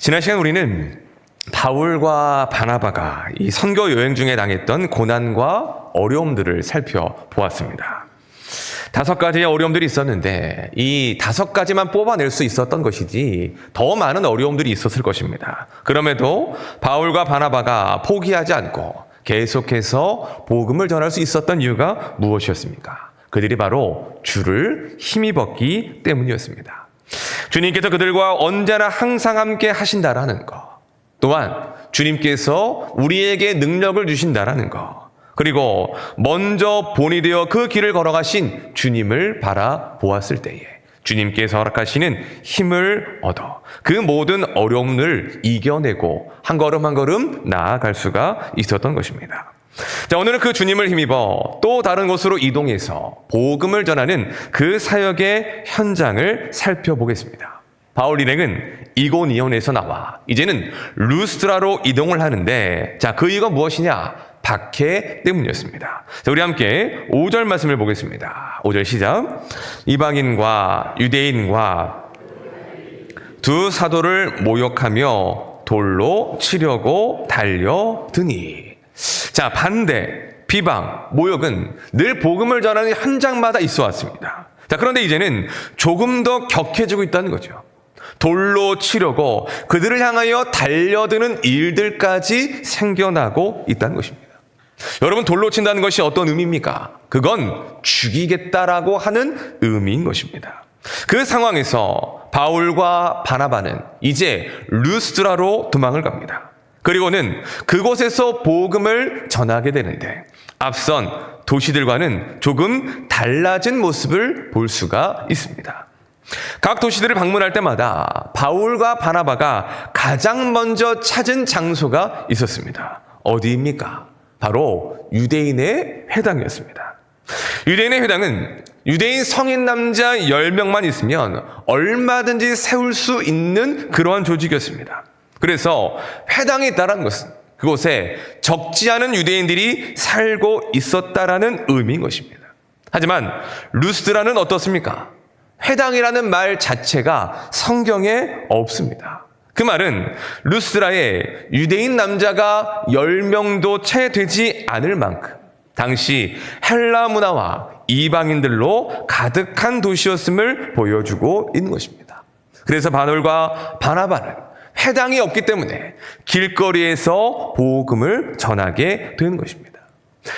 지난 시간 우리는 바울과 바나바가 이 선교 여행 중에 당했던 고난과 어려움들을 살펴보았습니다. 5가지의 어려움들이 있었는데 이 5가지만 뽑아낼 수 있었던 것이지 더 많은 어려움들이 있었을 것입니다. 그럼에도 바울과 바나바가 포기하지 않고 계속해서 복음을 전할 수 있었던 이유가 무엇이었습니까? 그들이 바로 주를 힘입었기 때문이었습니다. 주님께서 그들과 언제나 항상 함께 하신다라는 것, 또한 주님께서 우리에게 능력을 주신다라는 것, 그리고 먼저 본이 되어 그 길을 걸어가신 주님을 바라보았을 때에 주님께서 허락하시는 힘을 얻어 그 모든 어려움을 이겨내고 한 걸음 한 걸음 나아갈 수가 있었던 것입니다. 자, 오늘은 그 주님을 힘입어 또 다른 곳으로 이동해서 복음을 전하는 그 사역의 현장을 살펴보겠습니다. 바울 일행은 이고니온에서 나와 이제는 루스드라로 이동을 하는데, 자, 그 이유가 무엇이냐? 박해 때문이었습니다. 자, 우리 함께 5절 말씀을 보겠습니다. 5절 시작. 이방인과 유대인과 두 사도를 모욕하며 돌로 치려고 달려드니. 자, 반대, 비방, 모욕은 늘 복음을 전하는 현장마다 있어 왔습니다. 자, 그런데 이제는 조금 더 격해지고 있다는 거죠. 돌로 치려고 그들을 향하여 달려드는 일들까지 생겨나고 있다는 것입니다. 여러분, 돌로 친다는 것이 어떤 의미입니까? 그건 죽이겠다라고 하는 의미인 것입니다. 그 상황에서 바울과 바나바는 이제 루스드라로 도망을 갑니다. 그리고는 그곳에서 복음을 전하게 되는데 앞선 도시들과는 조금 달라진 모습을 볼 수가 있습니다. 각 도시들을 방문할 때마다 바울과 바나바가 가장 먼저 찾은 장소가 있었습니다. 어디입니까? 바로 유대인의 회당이었습니다. 유대인의 회당은 유대인 성인 남자 10명만 있으면 얼마든지 세울 수 있는 그러한 조직이었습니다. 그래서 회당이 있다는 것은 그곳에 적지 않은 유대인들이 살고 있었다라는 의미인 것입니다. 하지만 루스드라는 어떻습니까? 회당이라는 말 자체가 성경에 없습니다. 그 말은 루스드라에 유대인 남자가 10명도 채 되지 않을 만큼 당시 헬라 문화와 이방인들로 가득한 도시였음을 보여주고 있는 것입니다. 그래서 바울과 바나바는 회당이 없기 때문에 길거리에서 복음을 전하게 되는 것입니다.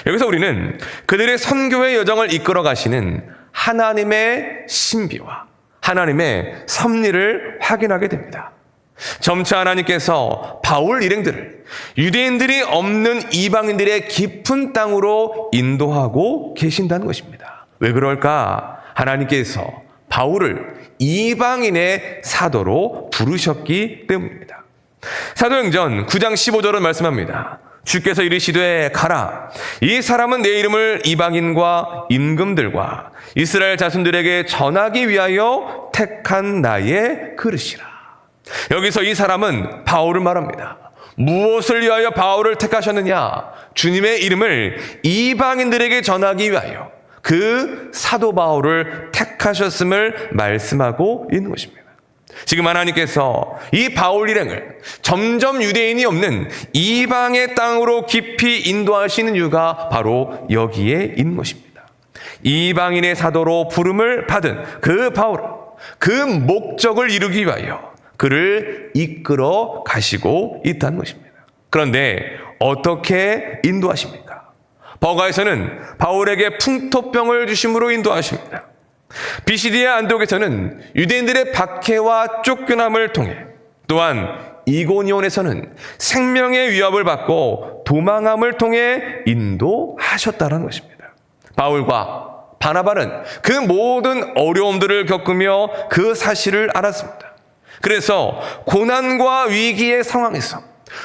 여기서 우리는 그들의 선교의 여정을 이끌어 가시는 하나님의 신비와 하나님의 섭리를 확인하게 됩니다. 점차 하나님께서 바울 일행들을 유대인들이 없는 이방인들의 깊은 땅으로 인도하고 계신다는 것입니다. 왜 그럴까? 하나님께서 바울을 이방인의 사도로 부르셨기 때문입니다. 사도행전 9장 15절은 말씀합니다. 주께서 이르시되 가라, 이 사람은 내 이름을 이방인과 임금들과 이스라엘 자손들에게 전하기 위하여 택한 나의 그릇이라. 여기서 이 사람은 바울을 말합니다. 무엇을 위하여 바울을 택하셨느냐? 주님의 이름을 이방인들에게 전하기 위하여 그 사도 바울을 택하셨음을 말씀하고 있는 것입니다. 지금 하나님께서 이 바울 일행을 점점 유대인이 없는 이방의 땅으로 깊이 인도하시는 이유가 바로 여기에 있는 것입니다. 이방인의 사도로 부름을 받은 그 바울은 그 목적을 이루기 위하여 그를 이끌어 가시고 있다는 것입니다. 그런데 어떻게 인도하십니까? 버가에서는 바울에게 풍토병을 주심으로 인도하십니다. 비시디아 안독에서는 유대인들의 박해와 쫓겨남을 통해, 또한 이고니온에서는 생명의 위협을 받고 도망함을 통해 인도하셨다는 것입니다. 바울과 바나바는 그 모든 어려움들을 겪으며 그 사실을 알았습니다. 그래서 고난과 위기의 상황에서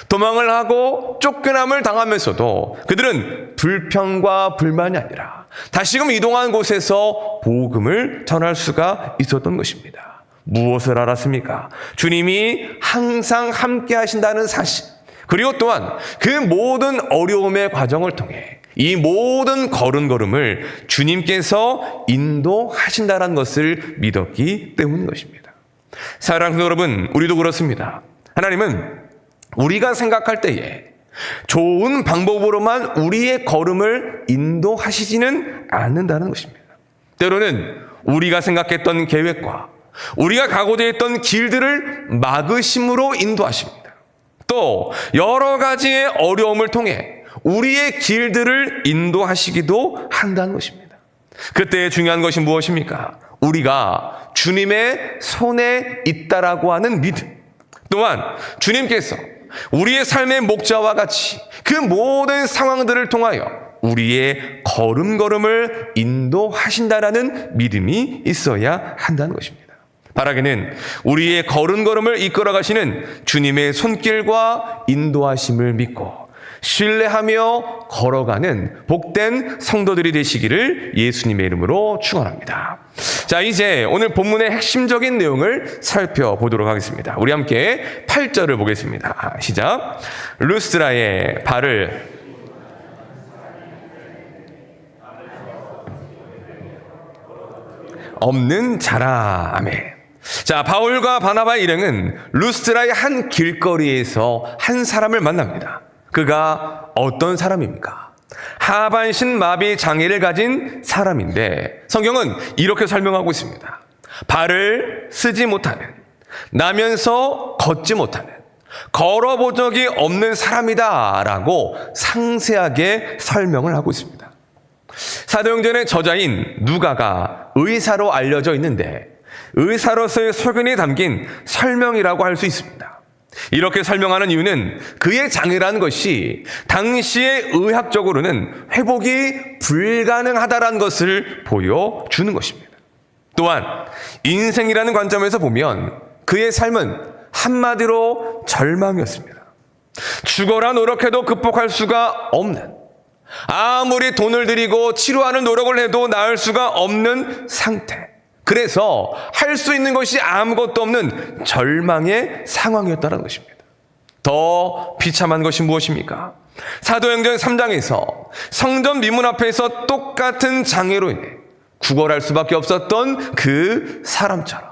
도망을 하고 쫓겨남을 당하면서도 그들은 불평과 불만이 아니라 다시금 이동한 곳에서 복음을 전할 수가 있었던 것입니다. 무엇을 알았습니까? 주님이 항상 함께 하신다는 사실, 그리고 또한 그 모든 어려움의 과정을 통해 이 모든 걸음걸음을 주님께서 인도하신다는 것을 믿었기 때문인 것입니다. 사랑하는 여러분, 우리도 그렇습니다. 하나님은 우리가 생각할 때에 좋은 방법으로만 우리의 걸음을 인도하시지는 않는다는 것입니다. 때로는 우리가 생각했던 계획과 우리가 가고자 했던 길들을 막으심으로 인도하십니다. 또 여러 가지의 어려움을 통해 우리의 길들을 인도하시기도 한다는 것입니다. 그때 중요한 것이 무엇입니까? 우리가 주님의 손에 있다라고 하는 믿음, 또한 주님께서 우리의 삶의 목자와 같이 그 모든 상황들을 통하여 우리의 걸음걸음을 인도하신다라는 믿음이 있어야 한다는 것입니다. 바라기는 우리의 걸음걸음을 이끌어 가시는 주님의 손길과 인도하심을 믿고 신뢰하며 걸어가는 복된 성도들이 되시기를 예수님의 이름으로 축원합니다. 자, 이제 오늘 본문의 핵심적인 내용을 살펴보도록 하겠습니다. 우리 함께 8절을 보겠습니다. 시작. 루스드라의 발을 없는 자라. 아멘. 자, 바울과 바나바의 일행은 루스드라의 한 길거리에서 한 사람을 만납니다. 그가 어떤 사람입니까? 하반신 마비 장애를 가진 사람인데 성경은 이렇게 설명하고 있습니다. 발을 쓰지 못하는, 나면서 걷지 못하는, 걸어본 적이 없는 사람이다라고 상세하게 설명을 하고 있습니다. 사도행전의 저자인 누가가 의사로 알려져 있는데 의사로서의 소견이 담긴 설명이라고 할 수 있습니다. 이렇게 설명하는 이유는 그의 장애라는 것이 당시에 의학적으로는 회복이 불가능하다는 것을 보여주는 것입니다. 또한 인생이라는 관점에서 보면 그의 삶은 한마디로 절망이었습니다. 죽어라 노력해도 극복할 수가 없는, 아무리 돈을 들이고 치료하는 노력을 해도 나을 수가 없는 상태. 그래서 할 수 있는 것이 아무것도 없는 절망의 상황이었다는 것입니다. 더 비참한 것이 무엇입니까? 사도행전 3장에서 성전 미문 앞에서 똑같은 장애로 인해 구걸할 수밖에 없었던 그 사람처럼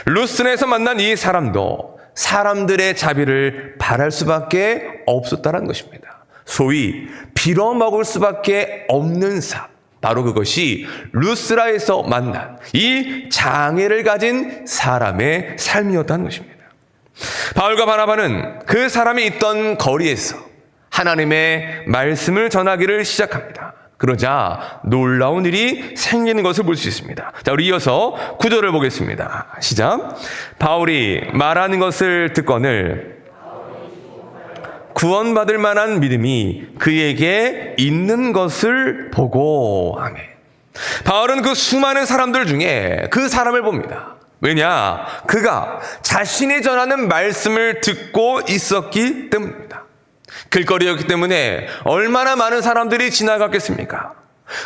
루스드라에서 만난 이 사람도 사람들의 자비를 바랄 수밖에 없었다는 것입니다. 소위 빌어먹을 수밖에 없는 삶, 바로 그것이 루스드라에서 만난 이 장애를 가진 사람의 삶이었다는 것입니다. 바울과 바나바는 그 사람이 있던 거리에서 하나님의 말씀을 전하기를 시작합니다. 그러자 놀라운 일이 생기는 것을 볼 수 있습니다. 자, 우리 이어서 9절을 보겠습니다. 시작. 바울이 말하는 것을 듣거늘 구원받을 만한 믿음이 그에게 있는 것을 보고. 아멘. 바울은 그 수많은 사람들 중에 그 사람을 봅니다. 왜냐? 그가 자신이 전하는 말씀을 듣고 있었기 때문입니다. 길거리였기 때문에 얼마나 많은 사람들이 지나갔겠습니까?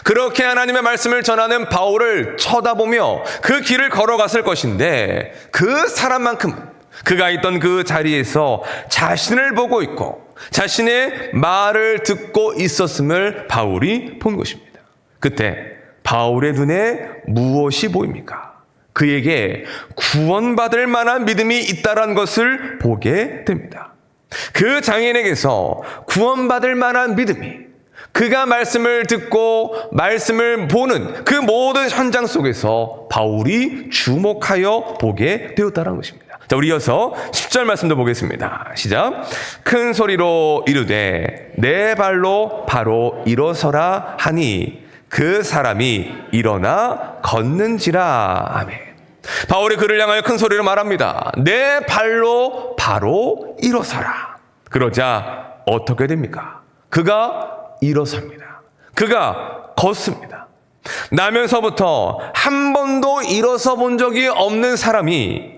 그렇게 하나님의 말씀을 전하는 바울을 쳐다보며 그 길을 걸어갔을 것인데 그 사람만큼은 그가 있던 그 자리에서 자신을 보고 있고 자신의 말을 듣고 있었음을 바울이 본 것입니다. 그때 바울의 눈에 무엇이 보입니까? 그에게 구원받을 만한 믿음이 있다는 것을 보게 됩니다. 그 장인에게서 구원받을 만한 믿음이 그가 말씀을 듣고 말씀을 보는 그 모든 현장 속에서 바울이 주목하여 보게 되었다는 것입니다. 자, 우리 이어서 10절 말씀도 보겠습니다. 시작. 큰 소리로 이르되 내 발로 바로 일어서라 하니 그 사람이 일어나 걷는지라. 아멘. 바울이 그를 향하여 큰 소리로 말합니다. 내 발로 바로 일어서라. 그러자 어떻게 됩니까? 그가 일어섭니다. 그가 걷습니다. 나면서부터 한 번도 일어서 본 적이 없는 사람이,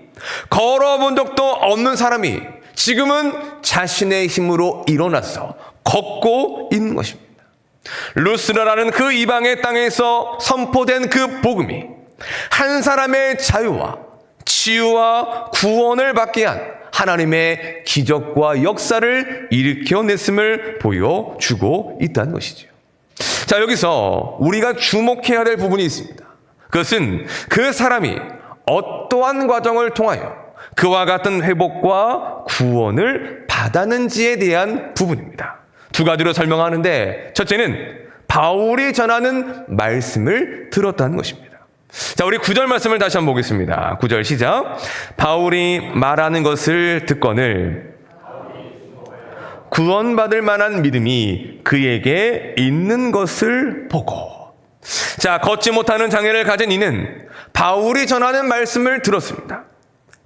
걸어본 적도 없는 사람이 지금은 자신의 힘으로 일어나서 걷고 있는 것입니다. 루스드라라는 그 이방의 땅에서 선포된 그 복음이 한 사람의 자유와 치유와 구원을 받게 한 하나님의 기적과 역사를 일으켜냈음을 보여주고 있다는 것이죠. 자, 여기서 우리가 주목해야 될 부분이 있습니다. 그것은 그 사람이 어떠한 과정을 통하여 그와 같은 회복과 구원을 받았는지에 대한 부분입니다. 두 가지로 설명하는데, 첫째는 바울이 전하는 말씀을 들었다는 것입니다. 자, 우리 9절 말씀을 다시 한번 보겠습니다. 9절 시작. 바울이 말하는 것을 듣거늘 구원받을 만한 믿음이 그에게 있는 것을 보고. 자, 걷지 못하는 장애를 가진 이는 바울이 전하는 말씀을 들었습니다.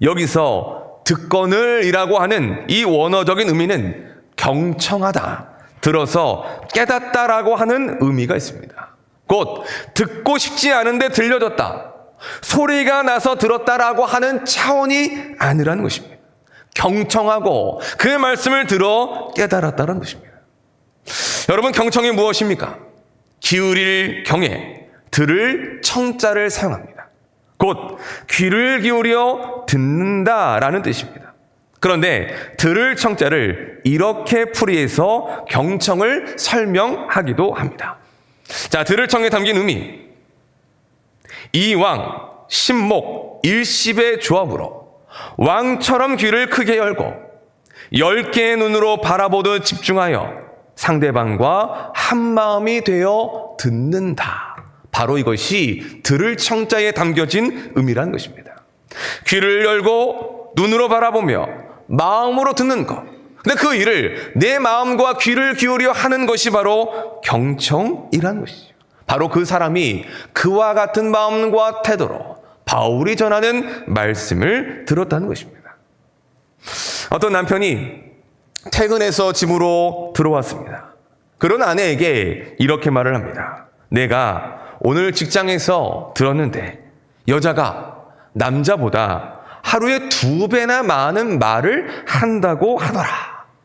여기서 듣거늘이라고 하는 이 원어적인 의미는 경청하다, 들어서 깨닫다라고 하는 의미가 있습니다. 곧 듣고 싶지 않은데 들려졌다, 소리가 나서 들었다라고 하는 차원이 아니라는 것입니다. 경청하고 그 말씀을 들어 깨달았다는 것입니다. 여러분, 경청이 무엇입니까? 기울일 경에 들을 청자를 사용합니다. 곧 귀를 기울여 듣는다라는 뜻입니다. 그런데 들을 청자를 이렇게 풀이해서 경청을 설명하기도 합니다. 자, 들을 청에 담긴 의미, 이왕, 신목, 일십의 조합으로 왕처럼 귀를 크게 열고 10개의 눈으로 바라보듯 집중하여 상대방과 한마음이 되어 듣는다. 바로 이것이 들을 청자에 담겨진 의미라는 것입니다. 귀를 열고 눈으로 바라보며 마음으로 듣는 것. 근데 그 일을 내 마음과 귀를 기울여 하는 것이 바로 경청이라는 것이죠. 바로 그 사람이 그와 같은 마음과 태도로 바울이 전하는 말씀을 들었다는 것입니다. 어떤 남편이 퇴근해서 집으로 들어왔습니다. 그런 아내에게 이렇게 말을 합니다. 내가 오늘 직장에서 들었는데 여자가 남자보다 하루에 2배나 많은 말을 한다고 하더라.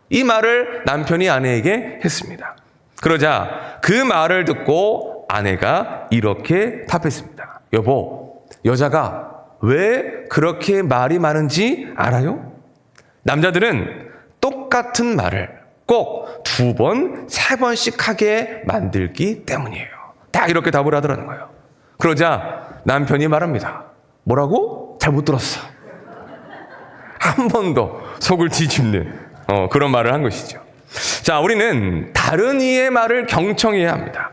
이 말을 남편이 아내에게 했습니다. 그러자 그 말을 듣고 아내가 이렇게 답했습니다. 여보, 여자가 왜 그렇게 말이 많은지 알아요? 남자들은 똑같은 말을 꼭 2번, 3번씩 하게 만들기 때문이에요. 딱 이렇게 답을 하더라는 거예요. 그러자 남편이 말합니다. 뭐라고? 잘 못 들었어. 한 번 더 속을 뒤집는 그런 말을 한 것이죠. 자, 우리는 다른 이의 말을 경청해야 합니다.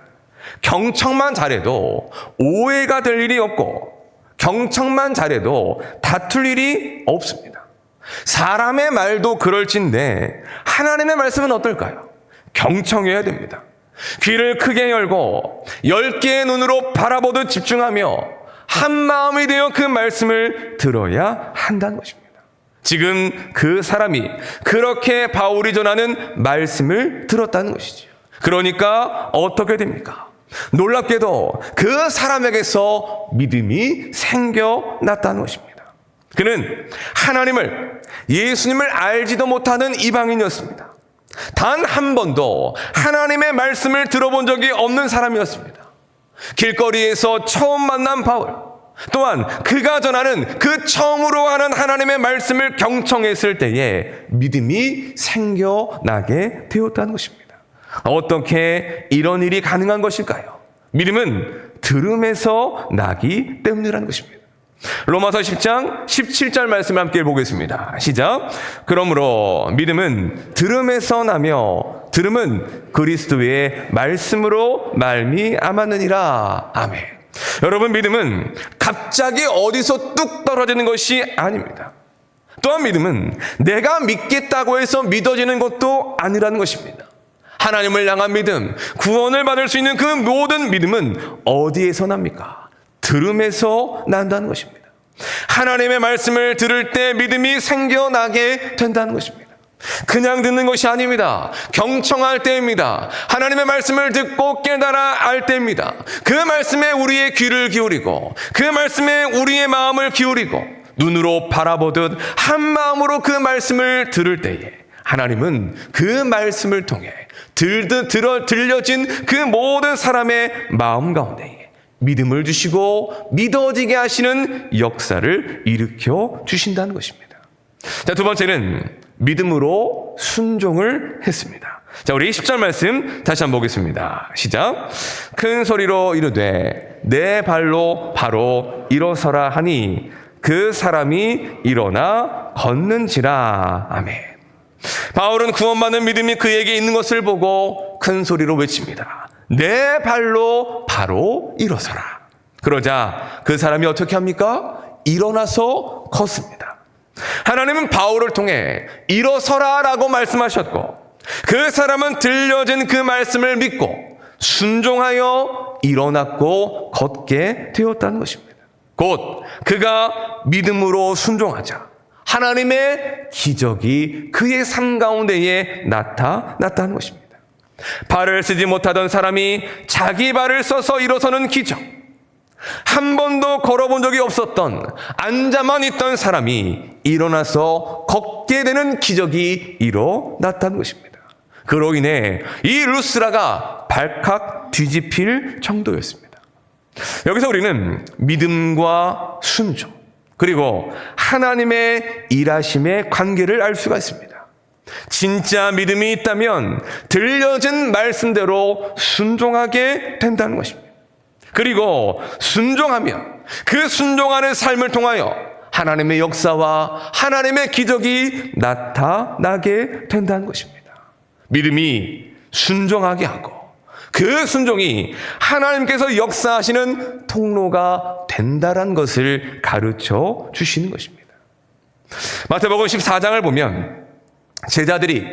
경청만 잘해도 오해가 될 일이 없고 경청만 잘해도 다툴 일이 없습니다. 사람의 말도 그럴진데 하나님의 말씀은 어떨까요? 경청해야 됩니다. 귀를 크게 열고 10개의 눈으로 바라보듯 집중하며 한 마음이 되어 그 말씀을 들어야 한다는 것입니다. 지금 그 사람이 그렇게 바울이 전하는 말씀을 들었다는 것이죠. 그러니까 어떻게 됩니까? 놀랍게도 그 사람에게서 믿음이 생겨났다는 것입니다. 그는 하나님을, 예수님을 알지도 못하는 이방인이었습니다. 단 한 번도 하나님의 말씀을 들어본 적이 없는 사람이었습니다. 길거리에서 처음 만난 바울, 또한 그가 전하는 그 처음으로 하는 하나님의 말씀을 경청했을 때에 믿음이 생겨나게 되었다는 것입니다. 어떻게 이런 일이 가능한 것일까요? 믿음은 들음에서 나기 때문이라는 것입니다. 로마서 10장 17절 말씀 함께 보겠습니다. 시작. 그러므로 믿음은 들음에서 나며 들음은 그리스도의 말씀으로 말미암았느니라. 아멘. 여러분, 믿음은 갑자기 어디서 뚝 떨어지는 것이 아닙니다. 또한 믿음은 내가 믿겠다고 해서 믿어지는 것도 아니라는 것입니다. 하나님을 향한 믿음, 구원을 받을 수 있는 그 모든 믿음은 어디에서 납니까? 들음에서 난다는 것입니다. 하나님의 말씀을 들을 때 믿음이 생겨나게 된다는 것입니다. 그냥 듣는 것이 아닙니다. 경청할 때입니다. 하나님의 말씀을 듣고 깨달아 알 때입니다. 그 말씀에 우리의 귀를 기울이고 그 말씀에 우리의 마음을 기울이고 눈으로 바라보듯 한 마음으로 그 말씀을 들을 때에 하나님은 그 말씀을 통해 들려진 그 모든 사람의 마음 가운데에 믿음을 주시고 믿어지게 하시는 역사를 일으켜 주신다는 것입니다. 자, 두 번째는 믿음으로 순종을 했습니다. 자, 우리 10절 말씀 다시 한번 보겠습니다. 시작. 큰 소리로 이르되 내 발로 바로 일어서라 하니 그 사람이 일어나 걷는지라. 아멘. 바울은 구원받는 믿음이 그에게 있는 것을 보고 큰 소리로 외칩니다. 내 발로 바로 일어서라. 그러자 그 사람이 어떻게 합니까? 일어나서 걷습니다. 하나님은 바울을 통해 일어서라 라고 말씀하셨고, 그 사람은 들려진 그 말씀을 믿고 순종하여 일어났고 걷게 되었다는 것입니다. 곧 그가 믿음으로 순종하자 하나님의 기적이 그의 삶 가운데에 나타났다는 것입니다. 발을 쓰지 못하던 사람이 자기 발을 써서 일어서는 기적, 한 번도 걸어본 적이 없었던 앉아만 있던 사람이 일어나서 걷게 되는 기적이 일어났다는 것입니다. 그로 인해 이 루스라가 발칵 뒤집힐 정도였습니다. 여기서 우리는 믿음과 순종, 그리고 하나님의 일하심의 관계를 알 수가 있습니다. 진짜 믿음이 있다면 들려진 말씀대로 순종하게 된다는 것입니다. 그리고 순종하면 그 순종하는 삶을 통하여 하나님의 역사와 하나님의 기적이 나타나게 된다는 것입니다. 믿음이 순종하게 하고 그 순종이 하나님께서 역사하시는 통로가 된다는 것을 가르쳐 주시는 것입니다. 마태복음 14장을 보면 제자들이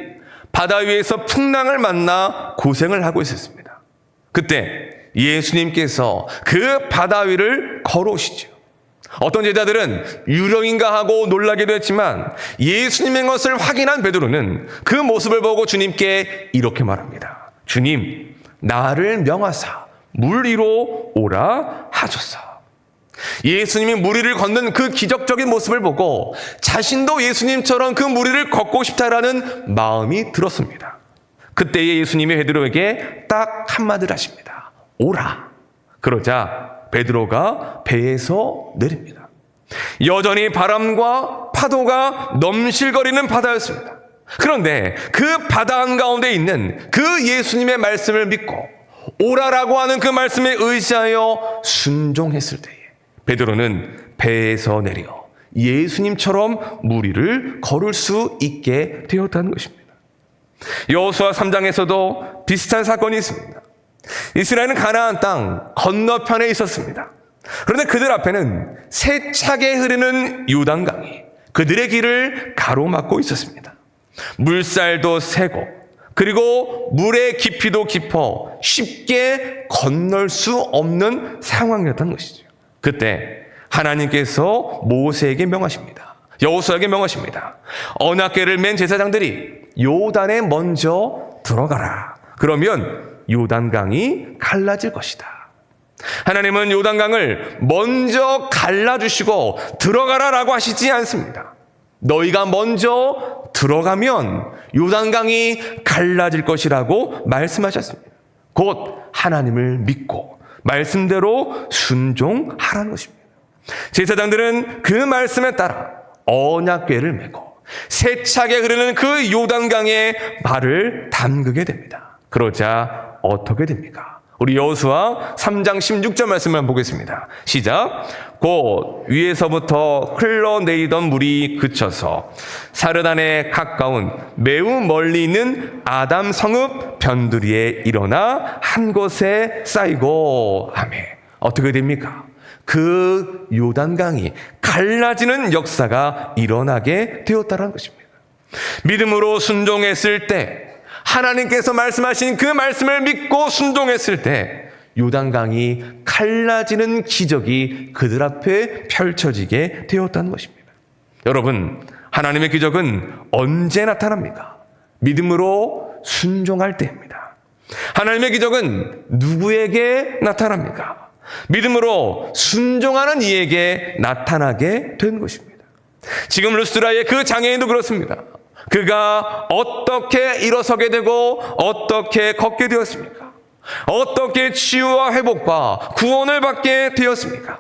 바다 위에서 풍랑을 만나 고생을 하고 있었습니다. 그때 예수님께서 그 바다 위를 걸어오시죠. 어떤 제자들은 유령인가 하고 놀라기도 했지만 예수님의 것을 확인한 베드로는 그 모습을 보고 주님께 이렇게 말합니다. 주님, 나를 명하사 물 위로 오라 하소서. 예수님이 물 위를 걷는 그 기적적인 모습을 보고 자신도 예수님처럼 그 물 위를 걷고 싶다라는 마음이 들었습니다. 그때에 예수님이 베드로에게 딱 한마디를 하십니다. 오라. 그러자 베드로가 배에서 내립니다. 여전히 바람과 파도가 넘실거리는 바다였습니다. 그런데 그 바다 한가운데 있는 그 예수님의 말씀을 믿고 오라라고 하는 그 말씀에 의지하여 순종했을 때에 베드로는 배에서 내려 예수님처럼 물 위를 걸을 수 있게 되었다는 것입니다. 여호수아 3장에서도 비슷한 사건이 있습니다. 이스라엘은 가나안 땅 건너편에 있었습니다. 그런데 그들 앞에는 세차게 흐르는 요단강이 그들의 길을 가로막고 있었습니다. 물살도 세고 그리고 물의 깊이도 깊어 쉽게 건널 수 없는 상황이었던 것이죠. 그때 하나님께서 모세에게 명하십니다. 여호수아에게 명하십니다. 언약궤를 맨 제사장들이 요단에 먼저 들어가라. 그러면 요단강이 갈라질 것이다. 하나님은 요단강을 먼저 갈라주시고 들어가라라고 하시지 않습니다. 너희가 먼저 들어가면 요단강이 갈라질 것이라고 말씀하셨습니다. 곧 하나님을 믿고 말씀대로 순종하라는 것입니다. 제사장들은 그 말씀에 따라 언약궤를 메고 세차게 흐르는 그 요단강에 발을 담그게 됩니다. 그러자 어떻게 됩니까? 우리 여호수아 3장 16절 말씀을 보겠습니다. 시작. 곧 위에서부터 흘러내리던 물이 그쳐서 사르단에 가까운 매우 멀리 있는 아담 성읍 변두리에 일어나 한 곳에 쌓이고. 아멘. 어떻게 됩니까? 그 요단강이 갈라지는 역사가 일어나게 되었다는 것입니다. 믿음으로 순종했을 때, 하나님께서 말씀하신 그 말씀을 믿고 순종했을 때 요단강이 갈라지는 기적이 그들 앞에 펼쳐지게 되었다는 것입니다. 여러분, 하나님의 기적은 언제 나타납니까? 믿음으로 순종할 때입니다. 하나님의 기적은 누구에게 나타납니까? 믿음으로 순종하는 이에게 나타나게 된 것입니다. 지금 루스드라의 그 장애인도 그렇습니다. 그가 어떻게 일어서게 되고 어떻게 걷게 되었습니까? 어떻게 치유와 회복과 구원을 받게 되었습니까?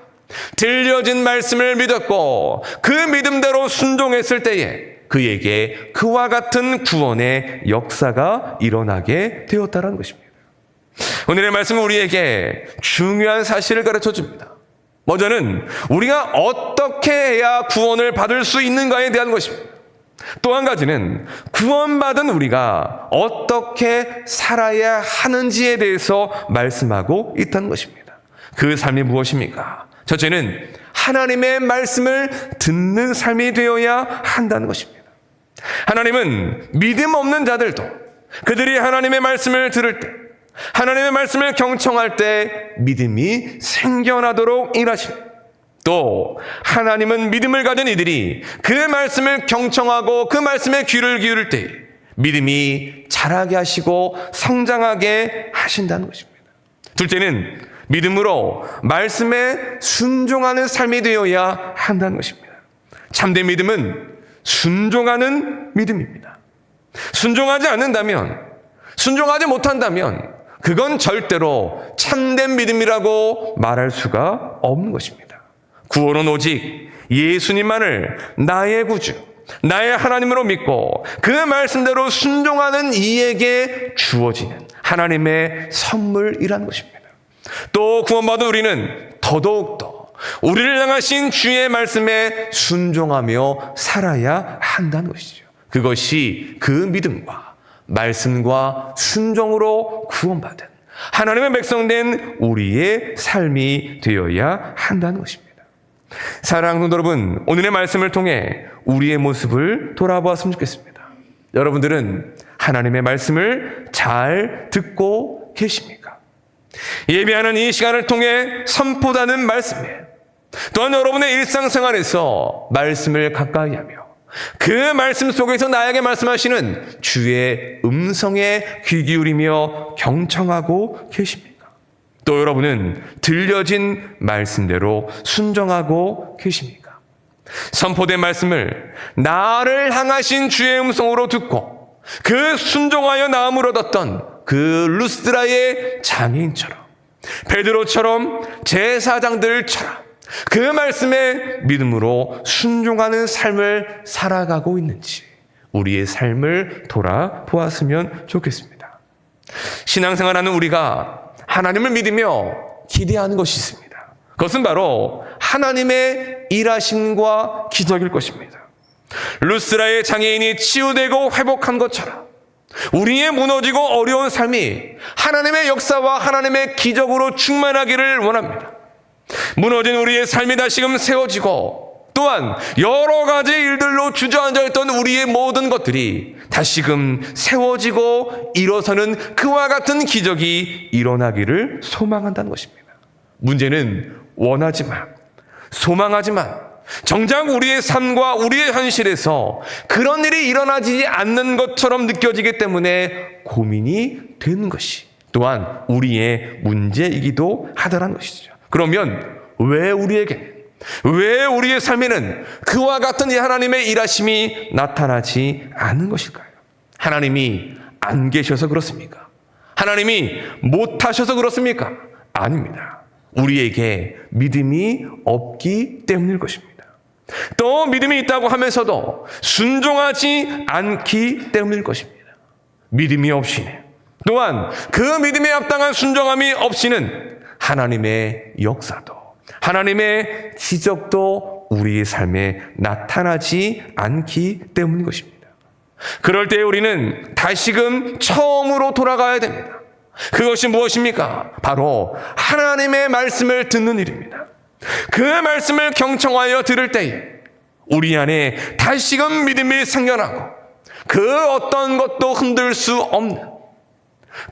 들려진 말씀을 믿었고 그 믿음대로 순종했을 때에 그에게 그와 같은 구원의 역사가 일어나게 되었다는 것입니다. 오늘의 말씀은 우리에게 중요한 사실을 가르쳐 줍니다. 먼저는 우리가 어떻게 해야 구원을 받을 수 있는가에 대한 것입니다. 또 한 가지는 구원받은 우리가 어떻게 살아야 하는지에 대해서 말씀하고 있다는 것입니다. 그 삶이 무엇입니까? 첫째는 하나님의 말씀을 듣는 삶이 되어야 한다는 것입니다. 하나님은 믿음 없는 자들도 그들이 하나님의 말씀을 들을 때, 하나님의 말씀을 경청할 때 믿음이 생겨나도록 일하십니다. 또 하나님은 믿음을 가진 이들이 그 말씀을 경청하고 그 말씀에 귀를 기울일 때 믿음이 자라게 하시고 성장하게 하신다는 것입니다. 둘째는 믿음으로 말씀에 순종하는 삶이 되어야 한다는 것입니다. 참된 믿음은 순종하는 믿음입니다. 순종하지 않는다면, 순종하지 못한다면 그건 절대로 참된 믿음이라고 말할 수가 없는 것입니다. 구원은 오직 예수님만을 나의 구주, 나의 하나님으로 믿고 그 말씀대로 순종하는 이에게 주어지는 하나님의 선물이라는 것입니다. 또 구원받은 우리는 더더욱더 우리를 향하신 주의 말씀에 순종하며 살아야 한다는 것이죠. 그것이 그 믿음과 말씀과 순종으로 구원받은 하나님의 백성된 우리의 삶이 되어야 한다는 것입니다. 사랑하는 성도 여러분, 오늘의 말씀을 통해 우리의 모습을 돌아보았으면 좋겠습니다. 여러분들은 하나님의 말씀을 잘 듣고 계십니까? 예배하는 이 시간을 통해 선포하는 말씀에, 또한 여러분의 일상생활에서 말씀을 가까이 하며 그 말씀 속에서 나에게 말씀하시는 주의 음성에 귀 기울이며 경청하고 계십니까? 또 여러분은 들려진 말씀대로 순종하고 계십니까? 선포된 말씀을 나를 향하신 주의 음성으로 듣고 그 순종하여 나음을 얻었던 그 루스드라의 장애인처럼, 베드로처럼, 제사장들처럼 그 말씀에 믿음으로 순종하는 삶을 살아가고 있는지 우리의 삶을 돌아보았으면 좋겠습니다. 신앙생활하는 우리가 하나님을 믿으며 기대하는 것이 있습니다. 그것은 바로 하나님의 일하심과 기적일 것입니다. 루스라의 장애인이 치유되고 회복한 것처럼 우리의 무너지고 어려운 삶이 하나님의 역사와 하나님의 기적으로 충만하기를 원합니다. 무너진 우리의 삶이 다시금 세워지고 또한 여러 가지 일들로 주저앉아 있던 우리의 모든 것들이 다시금 세워지고 일어서는 그와 같은 기적이 일어나기를 소망한다는 것입니다. 문제는 원하지만, 소망하지만 정작 우리의 삶과 우리의 현실에서 그런 일이 일어나지 않는 것처럼 느껴지기 때문에 고민이 되는 것이 또한 우리의 문제이기도 하다는 것이죠. 그러면 왜 우리의 삶에는 그와 같은 이 하나님의 일하심이 나타나지 않는 것일까요? 하나님이 안 계셔서 그렇습니까? 하나님이 못하셔서 그렇습니까? 아닙니다. 우리에게 믿음이 없기 때문일 것입니다. 또 믿음이 있다고 하면서도 순종하지 않기 때문일 것입니다. 믿음이 없이는, 또한 그 믿음에 합당한 순종함이 없이는 하나님의 역사도, 하나님의 기적도 우리의 삶에 나타나지 않기 때문인 것입니다. 그럴 때 우리는 다시금 처음으로 돌아가야 됩니다. 그것이 무엇입니까? 바로 하나님의 말씀을 듣는 일입니다. 그 말씀을 경청하여 들을 때에 우리 안에 다시금 믿음이 생겨나고 그 어떤 것도 흔들 수 없는,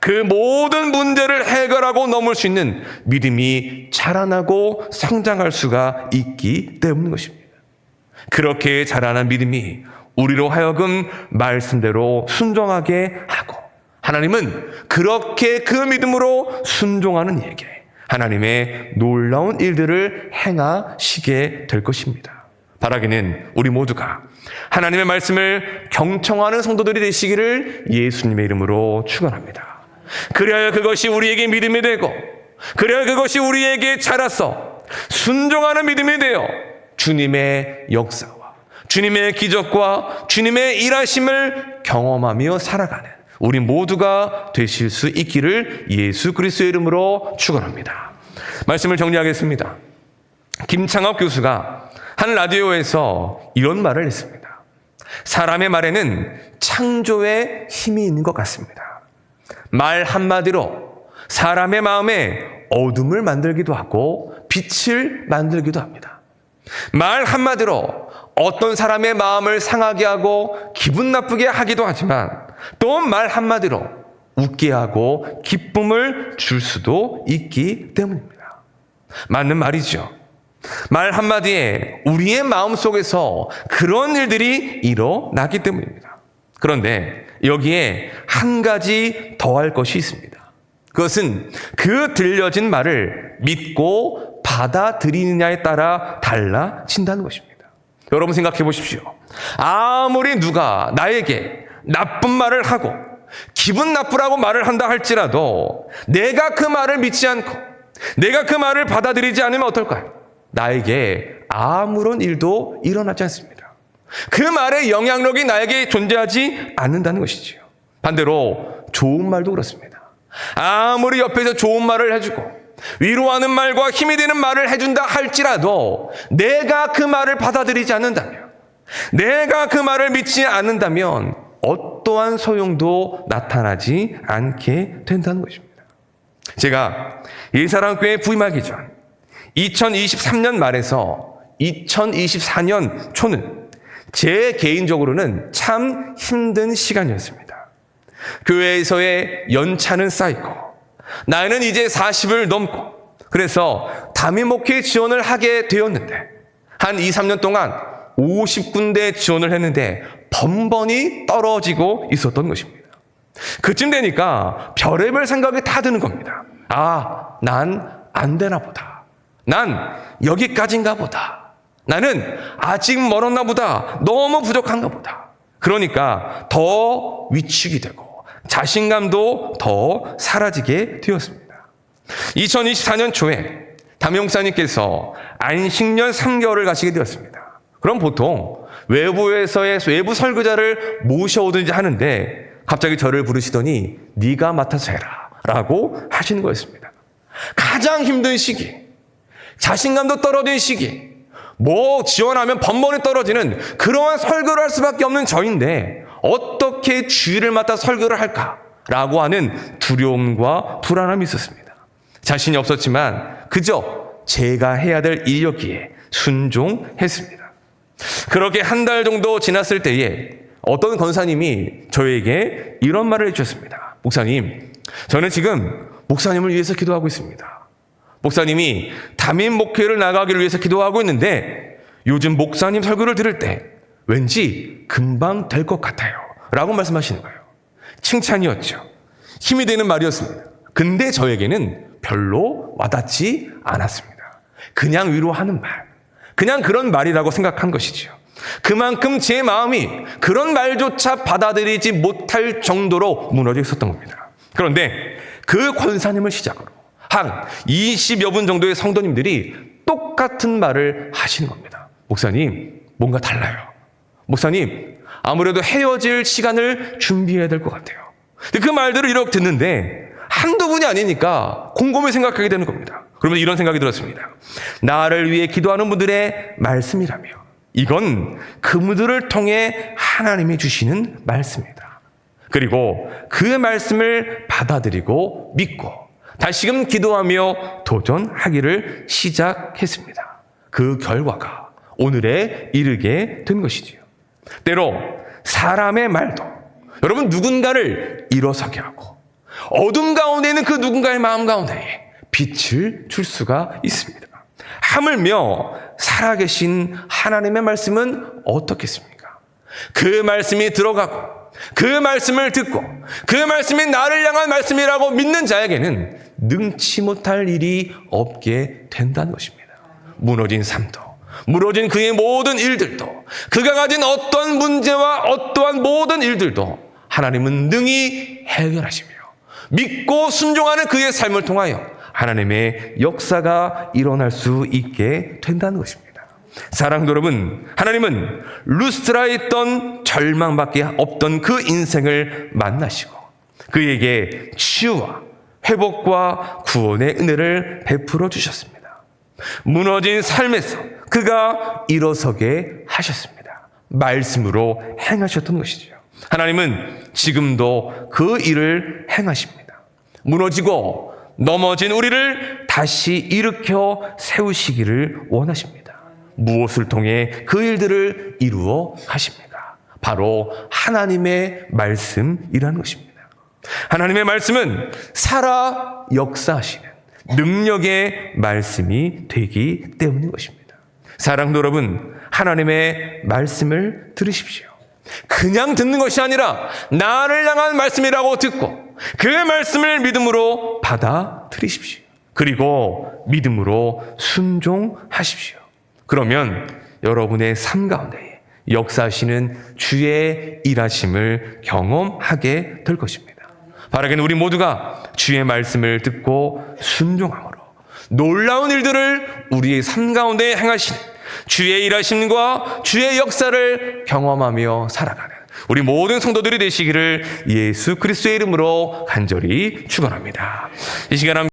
그 모든 문제를 해결하고 넘을 수 있는 믿음이 자라나고 성장할 수가 있기 때문인 것입니다. 그렇게 자라난 믿음이 우리로 하여금 말씀대로 순종하게 하고, 하나님은 그렇게 그 믿음으로 순종하는 이에게 하나님의 놀라운 일들을 행하시게 될 것입니다. 바라기는 우리 모두가 하나님의 말씀을 경청하는 성도들이 되시기를 예수님의 이름으로 축원합니다. 그래야 그것이 우리에게 믿음이 되고, 그래야 그것이 우리에게 자라서 순종하는 믿음이 되어 주님의 역사와 주님의 기적과 주님의 일하심을 경험하며 살아가는 우리 모두가 되실 수 있기를 예수 그리스도의 이름으로 축원합니다. 말씀을 정리하겠습니다. 김창업 교수가 한 라디오에서 이런 말을 했습니다. 사람의 말에는 창조의 힘이 있는 것 같습니다. 말 한마디로 사람의 마음에 어둠을 만들기도 하고 빛을 만들기도 합니다. 말 한마디로 어떤 사람의 마음을 상하게 하고 기분 나쁘게 하기도 하지만 또 말 한마디로 웃게 하고 기쁨을 줄 수도 있기 때문입니다. 맞는 말이죠. 말 한마디에 우리의 마음속에서 그런 일들이 일어나기 때문입니다. 그런데 여기에 한 가지 더할 것이 있습니다. 그것은 그 들려진 말을 믿고 받아들이느냐에 따라 달라진다는 것입니다. 여러분 생각해 보십시오. 아무리 누가 나에게 나쁜 말을 하고 기분 나쁘라고 말을 한다 할지라도 내가 그 말을 믿지 않고 내가 그 말을 받아들이지 않으면 어떨까요? 나에게 아무런 일도 일어나지 않습니다. 그 말의 영향력이 나에게 존재하지 않는다는 것이지요. 반대로 좋은 말도 그렇습니다. 아무리 옆에서 좋은 말을 해주고 위로하는 말과 힘이 되는 말을 해준다 할지라도 내가 그 말을 받아들이지 않는다면, 내가 그 말을 믿지 않는다면 어떠한 소용도 나타나지 않게 된다는 것입니다. 제가 일사랑교회 부임하기 전 2023년 말에서 2024년 초는 제 개인적으로는 참 힘든 시간이었습니다. 교회에서의 연차는 쌓이고 나이는 이제 40을 넘고 그래서 담임 목회 지원을 하게 되었는데 한 2, 3년 동안 50군데 지원을 했는데 번번이 떨어지고 있었던 것입니다. 그쯤 되니까 별의별 생각이 다 드는 겁니다. 아, 난 안 되나 보다. 난 여기까지인가 보다. 나는 아직 멀었나 보다. 너무 부족한가 보다. 그러니까 더 위축이 되고 자신감도 더 사라지게 되었습니다. 2024년 초에 담임목사님께서 안식년 3개월을 가시게 되었습니다. 그럼 보통 외부에서의 외부 설교자를 모셔오든지 하는데 갑자기 저를 부르시더니 네가 맡아서 해라 라고 하시는 거였습니다. 가장 힘든 시기, 자신감도 떨어진 시기, 뭐 지원하면 번번이 떨어지는 그러한 설교를 할 수밖에 없는 저인데 어떻게 주일을 맡아 설교를 할까라고 하는 두려움과 불안함이 있었습니다. 자신이 없었지만 그저 제가 해야 될 일이었기에 순종했습니다. 그렇게 한 달 정도 지났을 때에 어떤 권사님이 저에게 이런 말을 해주셨습니다. 목사님, 저는 지금 목사님을 위해서 기도하고 있습니다. 목사님이 담임 목회를 나가기를 위해서 기도하고 있는데 요즘 목사님 설교를 들을 때 왠지 금방 될 것 같아요 라고 말씀하시는 거예요. 칭찬이었죠. 힘이 되는 말이었습니다. 근데 저에게는 별로 와닿지 않았습니다. 그냥 위로하는 말, 그냥 그런 말이라고 생각한 것이죠. 그만큼 제 마음이 그런 말조차 받아들이지 못할 정도로 무너져 있었던 겁니다. 그런데 그 권사님을 시작으로 한 20여 분 정도의 성도님들이 똑같은 말을 하시는 겁니다. 목사님, 뭔가 달라요. 목사님, 아무래도 헤어질 시간을 준비해야 될 것 같아요. 그 말들을 이렇게 듣는데 한두 분이 아니니까 곰곰이 생각하게 되는 겁니다. 그러면 이런 생각이 들었습니다. 나를 위해 기도하는 분들의 말씀이라며 이건 그분들을 통해 하나님이 주시는 말씀이다. 그리고 그 말씀을 받아들이고 믿고 다시금 기도하며 도전하기를 시작했습니다. 그 결과가 오늘에 이르게 된 것이지요. 때로 사람의 말도 여러분 누군가를 일어서게 하고 어둠 가운데 있는 그 누군가의 마음 가운데에 빛을 줄 수가 있습니다. 하물며 살아계신 하나님의 말씀은 어떻겠습니까? 그 말씀이 들어가고 그 말씀을 듣고 그 말씀이 나를 향한 말씀이라고 믿는 자에게는 능치 못할 일이 없게 된다는 것입니다. 무너진 삶도, 무너진 그의 모든 일들도, 그가 가진 어떤 문제와 어떠한 모든 일들도 하나님은 능히 해결하시며 믿고 순종하는 그의 삶을 통하여 하나님의 역사가 일어날 수 있게 된다는 것입니다. 사랑하는 여러분, 하나님은 루스드라에 있던 절망밖에 없던 그 인생을 만나시고 그에게 치유와 회복과 구원의 은혜를 베풀어 주셨습니다. 무너진 삶에서 그가 일어서게 하셨습니다. 말씀으로 행하셨던 것이죠. 하나님은 지금도 그 일을 행하십니다. 무너지고 넘어진 우리를 다시 일으켜 세우시기를 원하십니다. 무엇을 통해 그 일들을 이루어 가십니까? 바로 하나님의 말씀이라는 것입니다. 하나님의 말씀은 살아 역사하시는 능력의 말씀이 되기 때문인 것입니다. 사랑하는 여러분, 하나님의 말씀을 들으십시오. 그냥 듣는 것이 아니라 나를 향한 말씀이라고 듣고 그 말씀을 믿음으로 받아들이십시오. 그리고 믿음으로 순종하십시오. 그러면 여러분의 삶 가운데 역사하시는 주의 일하심을 경험하게 될 것입니다. 바라기는 우리 모두가 주의 말씀을 듣고 순종함으로 놀라운 일들을 우리의 삶 가운데 행하시는 주의 일하심과 주의 역사를 경험하며 살아가는 우리 모든 성도들이 되시기를 예수 그리스도의 이름으로 간절히 축원합니다. 이 시간